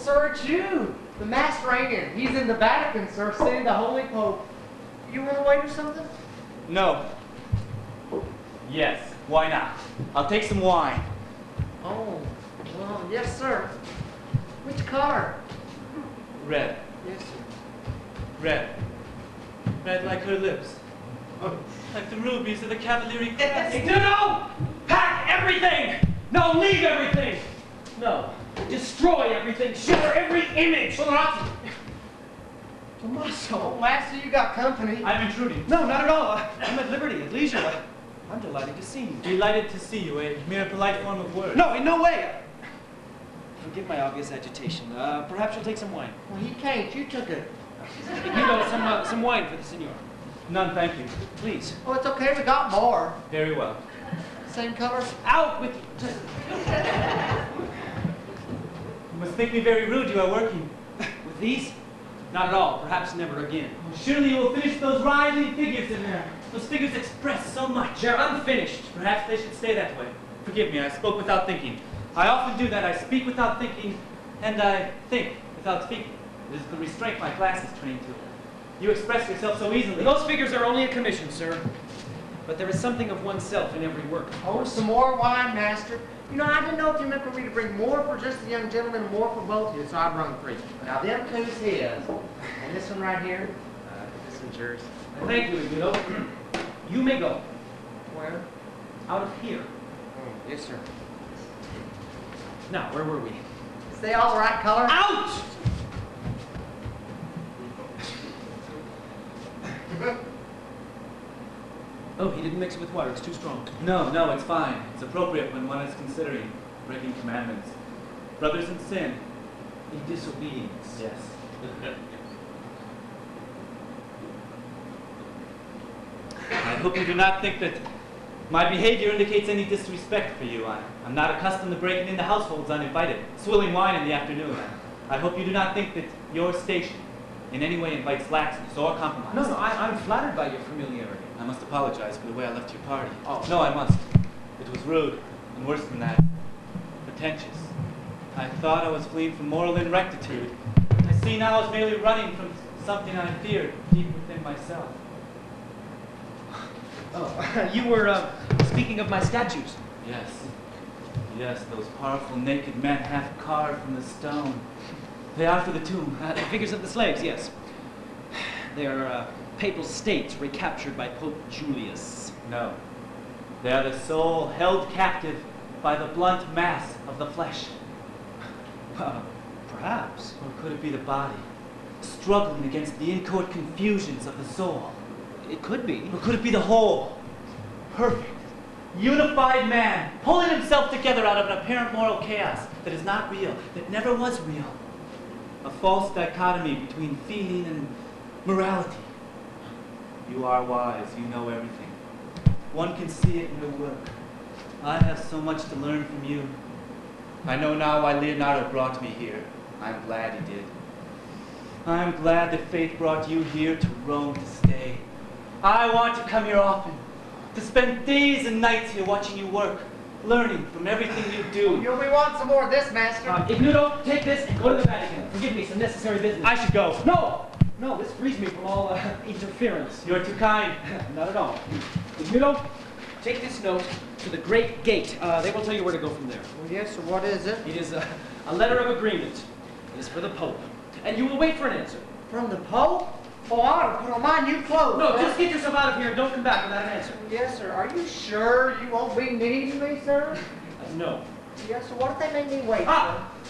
sir, it's you. The master ain't in. He's in the Vatican, sir, seeing the Holy Pope. You want to wait or something? No. Yes, why not? I'll take some wine. Oh, well, yes, sir. Which color? Red. Yes, sir. Red. Red like her lips. Like the rubies of the Cavalieri crest. No! Pack everything! No, leave everything! No, destroy everything, shatter every image! Tommaso, Tommaso! master, you got company. I'm intruding. No, not at all. I'm at liberty, at leisure. I'm delighted to see you. Delighted to see you, a mere polite form of words. No, in no way! Forgive my obvious agitation. Perhaps you'll take some wine. Well, he can't. You took it. You know, some wine for the senor. None, thank you. Please. Oh, it's okay. We got more. Very well. Same color. Out with you! You must think me very rude. You are working. With these? Not at all. Perhaps never again. Surely you will finish those writhing figures in there. Those figures express so much. They're unfinished. Perhaps they should stay that way. Forgive me, I spoke without thinking. I often do that. I speak without thinking, and I think without speaking. It is the restraint my class is trained to. You express yourself so easily. Those figures are only a commission, sir. But there is something of oneself in every work. Oh, some more wine, master. You know, I didn't know if you meant for me to bring more for just the young gentleman and more for both of you, so I brung 3. Now, them two's his. And this one right here, this one's yours. Thank you, Guido. You may go. Where? Out of here. Oh, yes, sir. Now, where were we? Is they all the right color? Out! Oh, he didn't mix it with water. It's too strong. No, it's fine. It's appropriate when one is considering breaking commandments. Brothers in sin. In disobedience. Yes. I hope you do not think that my behavior indicates any disrespect for you. I'm not accustomed to breaking into households uninvited, swilling wine in the afternoon. I hope you do not think that your station in any way invites laxness or compromise. No, I'm flattered by your familiarity. I must apologize for the way I left your party. Oh. No, I must. It was rude, and worse than that, pretentious. I thought I was fleeing from moral inrectitude. I see now I was merely running from something I feared deep within myself. Oh, you were speaking of my statues. Yes, those powerful naked men half carved from the stone. They are for the tomb. The figures of the slaves, yes. They are papal states recaptured by Pope Julius. No, they are the soul held captive by the blunt mass of the flesh. Perhaps. Or could it be the body, struggling against the inchoate confusions of the soul? It could be. Or could it be the whole, perfect, unified man, pulling himself together out of an apparent moral chaos that is not real, that never was real? A false dichotomy between feeling and morality. You are wise, you know everything. One can see it in your work. I have so much to learn from you. I know now why Leonardo brought me here. I'm glad he did. I'm glad that fate brought you here to Rome to stay. I want to come here often, to spend days and nights here watching you work, learning from everything you do. You'll be wanting some more of this, master. Ignudo, take this and go to the Vatican. Forgive me, some necessary business. I should go. No, this frees me from all interference. You're too kind. Not at all. Ignudo, take this note to the Great Gate. They will tell you where to go from there. Well, yes, sir. What is it? It is a letter of agreement. It is for the Pope. And you will wait for an answer. From the Pope? Oh, I ought to put on my new clothes. No, sir. just get yourself out of here and don't come back without an answer. Yes, sir. Are you sure you won't be needing me, sir? No. Yes, sir. What if they make me wait,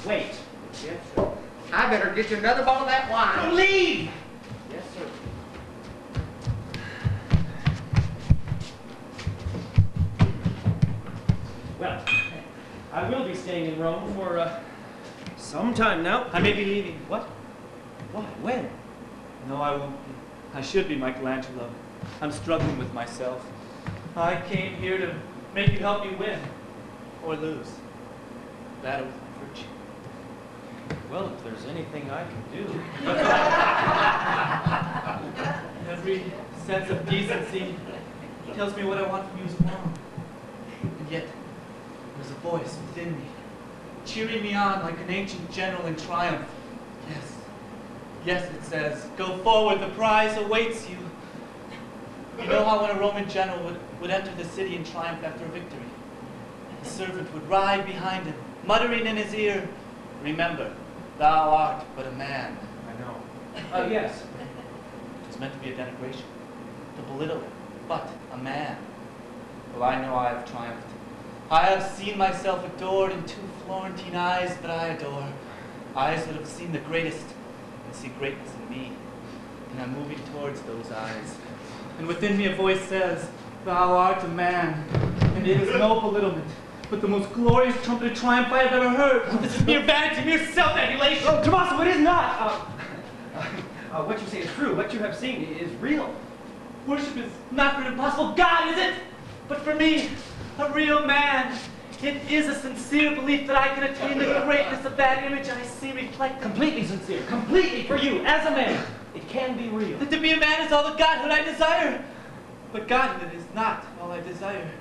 Wait. sir? Yes, sir. I better get you another bottle of that wine. Leave! Yes, sir. Well, I will be staying in Rome for some time now. I may be leaving. What? Why? When? No, I won't be. I should be Michelangelo. I'm struggling with myself. I came here to make you help me win. Or lose. Battle with my virtue. Well, if there's anything I can do. Every sense of decency tells me what I want from you is wrong. And yet, there's a voice within me cheering me on like an ancient general in triumph. Yes, yes, it says, go forward, the prize awaits you. You know how when a Roman general would enter the city in triumph after a victory, the servant would ride behind him, muttering in his ear, remember, thou art but a man. I know. Yes. It was meant to be a denigration, to belittle him, but a man. Well, I know I have triumphed. I have seen myself adored in 2 Florentine eyes that I adore, eyes that have seen the greatest and see greatness in me. And I'm moving towards those eyes. And within me a voice says, thou art a man, and it is no belittlement, but the most glorious trumpeted triumph I have ever heard. This is mere vanity, mere self-adulation. Oh, Tommaso, it is not! What you say is true. What you have seen is real. Worship is not for an impossible God, is it? But for me, a real man. It is a sincere belief that I can attain the greatness of that image I see reflected. Completely sincere. Completely for you, as a man. It can be real. That to be a man is all the godhood I desire. But godhood is not all I desire.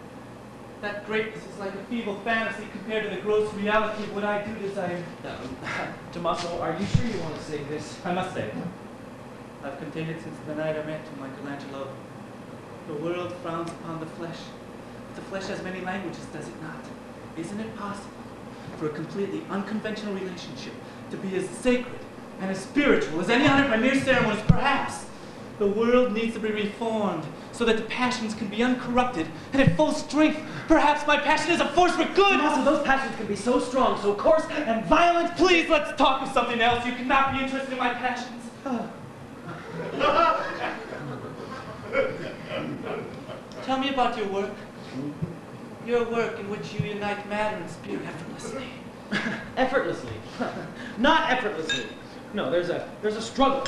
That greatness is like a feeble fantasy compared to the gross reality of what I do desire. Tommaso, are you sure you want to say this? I must say, I've contained it since the night I met Michelangelo. The world frowns upon the flesh. But the flesh has many languages, does it not? Isn't it possible for a completely unconventional relationship to be as sacred and as spiritual as any honored by mere ceremonies? Perhaps the world needs to be reformed so that the passions can be uncorrupted and at full strength. Perhaps my passion is a force for good. Tommaso, those passions can be so strong, so coarse and violent. Please, let's talk of something else. You cannot be interested in my passions. Tell me about your work. Your work in which you unite matter and spirit effortlessly. Effortlessly. Not effortlessly. No, there's a struggle.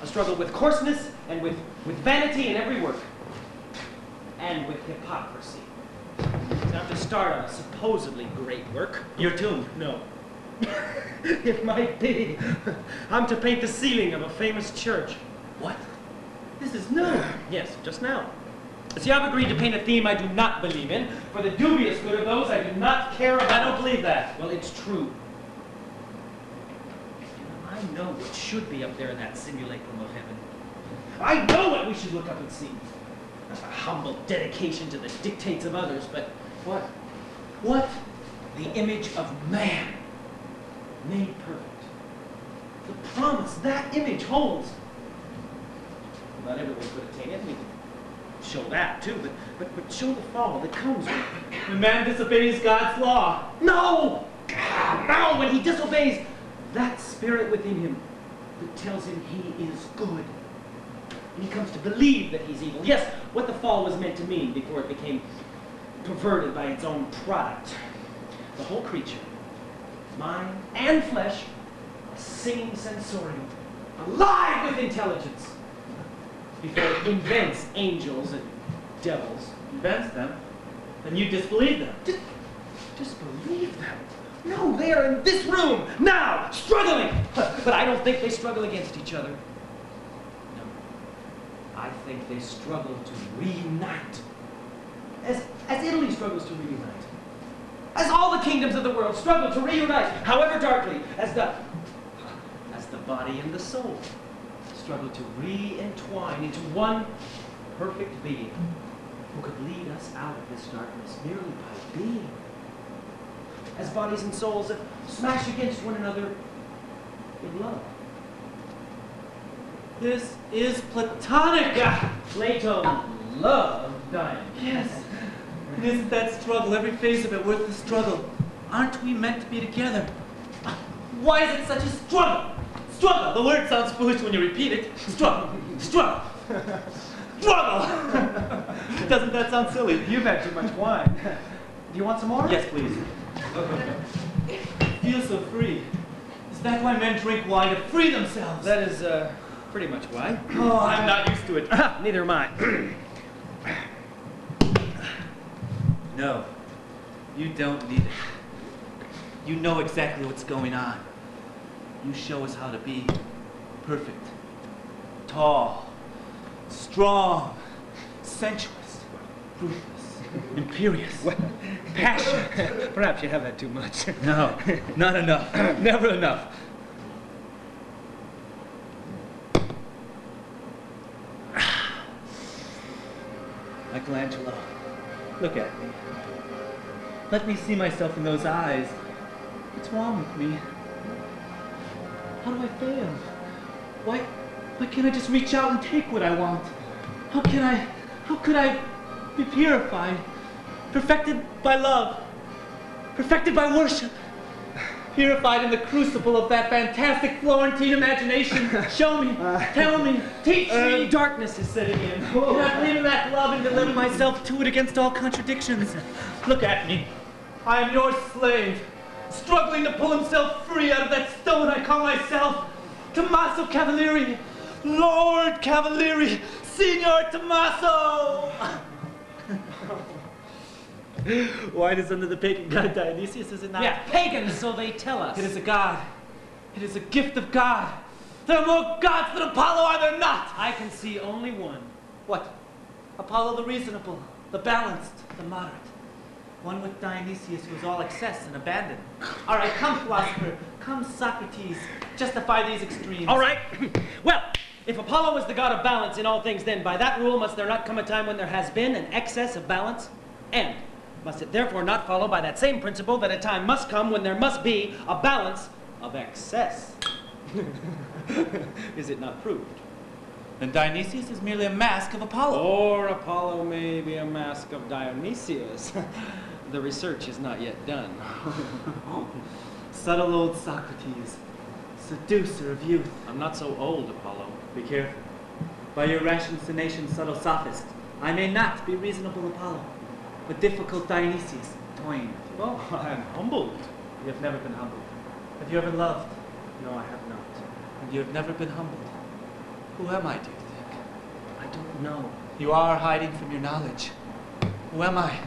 A struggle with coarseness and with vanity in every work. And with hypocrisy. Now to start on a supposedly great work. Your tomb. No. It might be. I'm to paint the ceiling of a famous church. What? This is new. Yes, just now. See, I've agreed to paint a theme I do not believe in, for the dubious good of those I do not care about. I don't believe that. Well, it's true. I know what should be up there in that simulacrum of heaven. I know what we should look up and see. Not a humble dedication to the dictates of others, but what? What? The image of man, made perfect. The promise that image holds. Not everyone could attain it. We can show that too, but show the fall that comes When man disobeys God's law. No! No, when he disobeys that spirit within him that tells him he is good. And he comes to believe that he's evil. Yes, what the fall was meant to mean before it became perverted by its own product. The whole creature, mind and flesh, a singing sensorium, alive with intelligence, before it invents angels and devils. Invents them? Then you disbelieve them. Disbelieve them? No, they are in this room, now, struggling! But I don't think they struggle against each other. No. I think they struggle to reunite. As Italy struggles to reunite. As all the kingdoms of the world struggle to reunite, however darkly, as the body and the soul struggle to re-entwine into one perfect being who could lead us out of this darkness merely by being. As bodies and souls that smash against one another in love. This is Platonic. Yeah, Plato loved dying. Yes. And isn't that struggle, every phase of it, worth the struggle? Aren't we meant to be together? Why is it such a struggle? Struggle! The word sounds foolish when you repeat it. Struggle. Struggle. Struggle! Doesn't that sound silly? You've had too much wine. Do you want some more? Yes, please. Feel so free. Is that why men drink wine, to free themselves? That is, pretty much why. Oh, I'm not used to it. Neither am I. No, you don't need it. You know exactly what's going on. You show us how to be perfect, tall, strong, sensuous, ruthless. imperious, passionate. Perhaps you have had too much. No, not enough. Never enough. Michelangelo, look at me. Let me see myself in those eyes. What's wrong with me? How do I fail? Why can't I just reach out and take what I want? How could I be purified? Perfected by love. Perfected by worship. Purified in the crucible of that fantastic Florentine imagination. Show me, tell me, teach me. Darkness is setting in. Can I believe in that love and deliver myself to it against all contradictions? Look at me. I am your slave, struggling to pull himself free out of that stone I call myself. Tommaso Cavalieri, Lord Cavalieri, Signor Tommaso! Wine is under the pagan god Dionysius, is it not? Yeah, pagans, so they tell us. It is a god. It is a gift of God. There are more gods than Apollo, are there not? I can see only one. What? Apollo the reasonable, the balanced, the moderate. One with Dionysius who is all excess and abandon. All right, come, philosopher. Come, Socrates. Justify these extremes. All right. Well, if Apollo was the god of balance in all things, then by that rule must there not come a time when there has been an excess of balance? And must it therefore not follow by that same principle that a time must come when there must be a balance of excess? Is it not proved? Then Dionysius is merely a mask of Apollo. Or Apollo may be a mask of Dionysius. The research is not yet done. Subtle old Socrates, seducer of youth. I'm not so old, Apollo. Be careful. By your ratiocination, subtle sophist, I may not be reasonable Apollo, but difficult Dionysius, toying with you. Well, I'm humbled. You have never been humbled. Have you ever loved? No, I have not. And you have never been humbled. Who am I, do you think? I don't know. You are hiding from your knowledge. Who am I?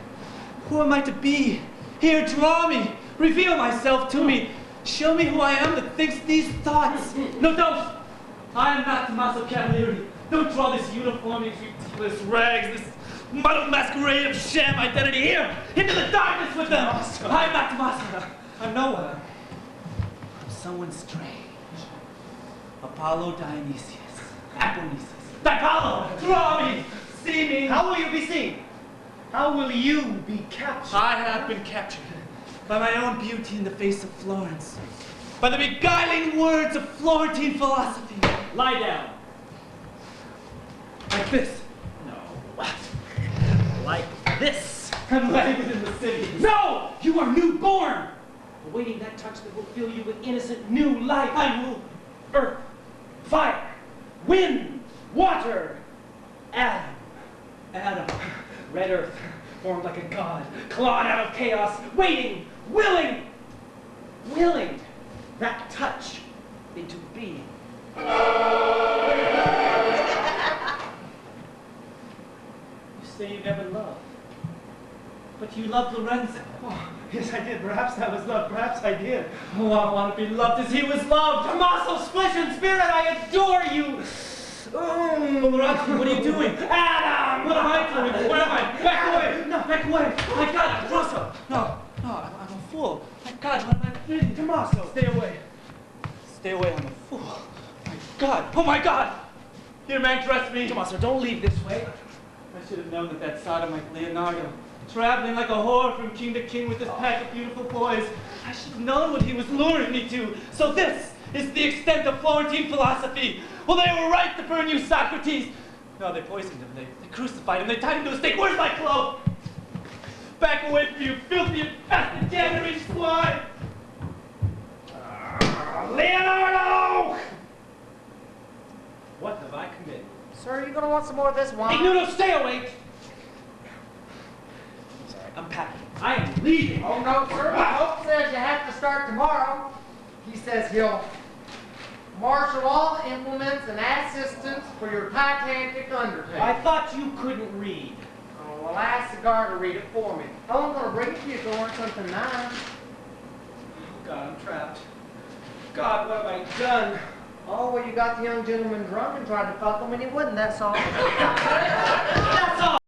Who am I to be? Here, draw me. Reveal myself to me. Show me who I am that thinks these thoughts. No, don't. I am not Tommaso Cavalieri. Don't draw this uniform, these ridiculous rags, this muddled masquerade of sham identity. Here, into the darkness with them. I am not Tommaso. I'm no one. I'm someone strange. Apollo Dionysius. Aponesis. Apollo, draw me. See me. How will you be seen? How will you be captured? I have been captured by my own beauty in the face of Florence, by the beguiling words of Florentine philosophy. Lie down. Like this. No. Like this. I'm landed in the city. No! You are newborn! Awaiting that touch that will fill you with innocent new life. I will. Earth, fire, wind, water, Adam. Adam. Red earth, formed like a god, clawed out of chaos, waiting, willing that touch into being. You say you never loved, but you loved Lorenzo. Oh, yes, I did. Perhaps that was love. Perhaps I did. Oh, I want to be loved as he was loved. Tommaso, flesh and spirit, I adore you. Lorenzo, what are you doing? Adam! What am I doing? Where am I? Back away! No, back away! My God, Tommaso! No, I'm a fool. My God, what am I doing? Tommaso, stay away. Stay away, I'm a fool. My God, oh my God! Here, man, dress me. Tommaso, don't leave this way. I should have known that that sodomite Leonardo, traveling like a whore from king to king with this pack of beautiful boys, I should have known what he was luring me to. So this is the extent of Florentine philosophy. Well, they were right to burn you, Socrates. No, they poisoned him. They crucified him. They tied him to a stake. Where's my cloak? Back away from you, filthy, infested, degenerate swine! Leonardo! What have I committed? Sir, you gonna want some more of this wine? Hey, no, stay awake! I'm sorry, I'm packing. I am leaving. Oh, no, sir. My hope says you have to start tomorrow. He says he'll marshal all the implements and assistants for your titanic undertaking. I thought you couldn't read. Oh, well, ask the guard to read it for me. I'm gonna bring it to you if you want something nice. Oh, God, I'm trapped. God, what have I done? Oh, well, you got the young gentleman drunk and tried to fuck him and he wouldn't, that's all. That's all!